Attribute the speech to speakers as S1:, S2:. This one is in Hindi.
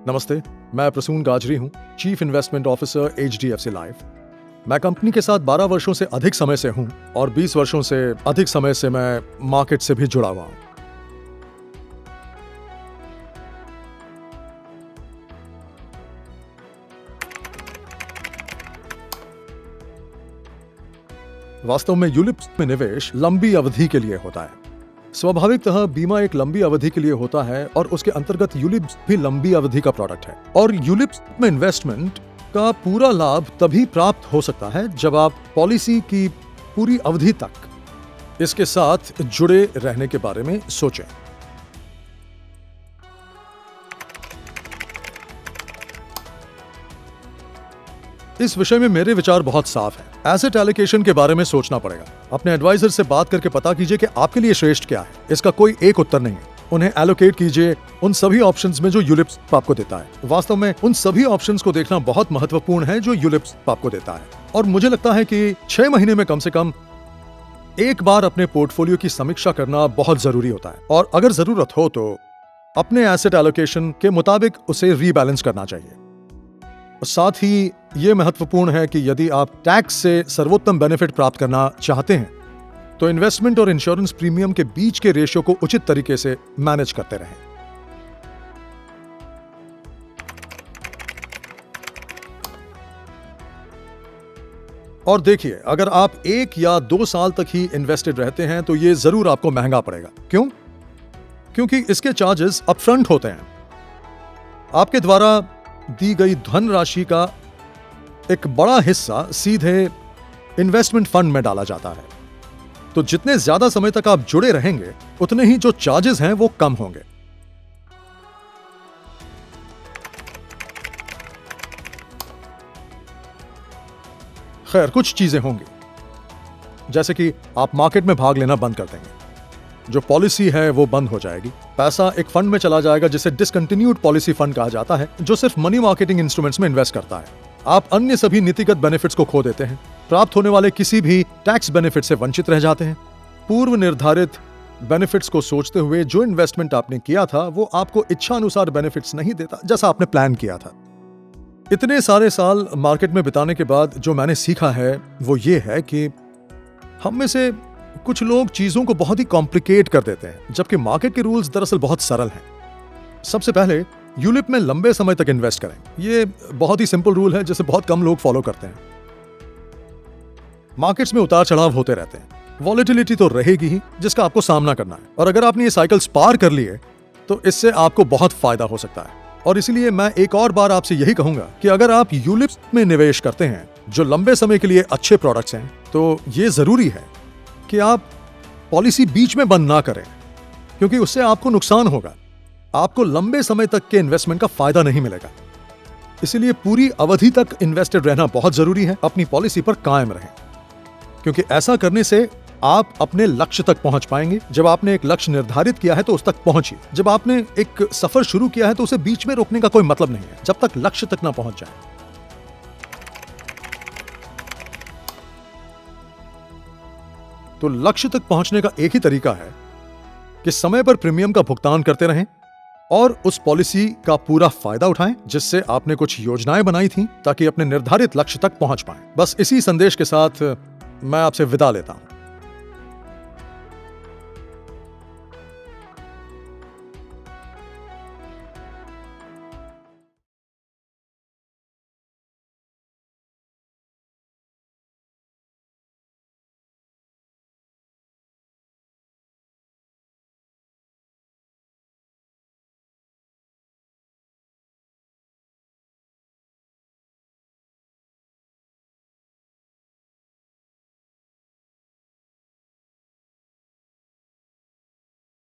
S1: नमस्ते, मैं प्रसून गाजरी हूँ, chief investment officer HDFC life. मैं कंपनी के साथ 12 वर्षों से अधिक समय से हूँ और 20 वर्षों से अधिक समय से मैं मार्केट से भी जुड़ा हुआ हूँ। वास्तव में यूलिप्स में निवेश लंबी अवधि के लिए होता है। स्वाभाविकतः बीमा एक लंबी अवधि के लिए होता है और उसके अंतर्गत यूलिप्स भी लंबी अवधि का प्रोडक्ट है। और यूलिप्स में इन्वेस्टमेंट का पूरा लाभ तभी प्राप्त हो सकता है जब आप पॉलिसी की पूरी अवधि तक इसके साथ जुड़े रहने के बारे में सोचें। इस विषय में मेरे विचार बहुत साफ हैं। एसेट एलोकेशन के बारे में सोचना पड़ेगा। अपने एडवाइजर से बात करके पता कीजिए कि आपके लिए श्रेष्ठ क्या है। इसका कोई एक उत्तर नहीं है। उन्हें एलोकेट कीजिए उन सभी ऑप्शंस में जो यूलिप्स आपको देता है। वास्तव में उन सभी ऑप्शंस को देखना बहुत महत्वपूर्ण है जो यूलिप्स आपको देता है। और मुझे लगता है कि 6 महीने में कम से कम एक बार अपने पोर्टफोलियो की समीक्षा करना बहुत जरूरी होता है और अगर जरूरत हो तो अपने एसेट एलोकेशन के मुताबिक उसे रीबैलेंस करना चाहिए। साथ ही यह महत्वपूर्ण है कि यदि आप टैक्स से सर्वोत्तम बेनिफिट प्राप्त करना चाहते हैं तो इन्वेस्टमेंट और इंश्योरेंस प्रीमियम के बीच के रेशियो को उचित तरीके से मैनेज करते रहें। और देखिए, अगर आप 1 या 2 साल तक ही इन्वेस्टेड रहते हैं तो यह जरूर आपको महंगा पड़ेगा। क्यों? क्योंकि इसके चार्जेस अपफ्रंट होते हैं। आपके द्वारा दी गई धनराशि का एक बड़ा हिस्सा सीधे इन्वेस्टमेंट फंड में डाला जाता है। तो जितने ज्यादा समय तक आप जुड़े रहेंगे उतने ही जो चार्जेस हैं वो कम होंगे। खैर, कुछ चीजें होंगी, जैसे कि आप मार्केट में भाग लेना बंद कर देंगे, जो पॉलिसी है वो बंद हो जाएगी, पैसा एक फंड में चला जाएगा जिसे डिसकंटिन्यूड पॉलिसी फंड कहा जाता है, जो सिर्फ मनी मार्केटिंग इंस्ट्रूमेंट्स में इन्वेस्ट करता है। आप अन्य सभी नीतिगत बेनिफिट्स को खो देते हैं, प्राप्त होने वाले किसी भी टैक्स बेनिफिट से वंचित रह जाते हैं। पूर्व निर्धारित बेनिफिट्स को सोचते हुए जो इन्वेस्टमेंट आपने किया था वो आपको इच्छा अनुसार बेनिफिट्स नहीं देता जैसा आपने प्लान किया था। इतने सारे साल मार्केट में बिताने के बाद जो मैंने सीखा है वो ये है कि हम में से कुछ लोग चीजों को बहुत ही कॉम्प्लिकेट कर देते हैं, जबकि मार्केट के रूल्स दरअसल बहुत सरल हैं। सबसे पहले यूलिप में लंबे समय तक इन्वेस्ट करें। ये बहुत ही सिंपल रूल है जिसे बहुत कम लोग फॉलो करते हैं। मार्केट्स में उतार चढ़ाव होते रहते हैं, वॉलेटिलिटी तो रहेगी ही जिसका आपको सामना करना है। और अगर आपने ये साइकिल्स पार कर लिए तो इससे आपको बहुत फायदा हो सकता है। और इसलिए मैं एक और बार आपसे यही कहूंगा कि अगर आप यूलिप्स में निवेश करते हैं जो लंबे समय के लिए अच्छे प्रोडक्ट्स हैं, तो ये जरूरी है कि आप पॉलिसी बीच में बंद ना करें, क्योंकि उससे आपको नुकसान होगा। आपको लंबे समय तक के इन्वेस्टमेंट का फायदा नहीं मिलेगा। इसलिए पूरी अवधि तक इन्वेस्टेड रहना बहुत जरूरी है। अपनी पॉलिसी पर कायम रहें, क्योंकि ऐसा करने से आप अपने लक्ष्य तक पहुंच पाएंगे। जब आपने एक लक्ष्य निर्धारित किया है तो उस तक पहुंचिए। जब आपने एक सफर शुरू किया है तो उसे बीच में रोकने का कोई मतलब नहीं है, जब तक लक्ष्य तक ना पहुंच जाए। तो लक्ष्य तक पहुंचने का एक ही तरीका है कि समय पर प्रीमियम का भुगतान करते रहें और उस पॉलिसी का पूरा फायदा उठाएं जिससे आपने कुछ योजनाएं बनाई थी ताकि अपने निर्धारित लक्ष्य तक पहुंच पाएं। बस इसी संदेश के साथ मैं आपसे विदा लेता हूं।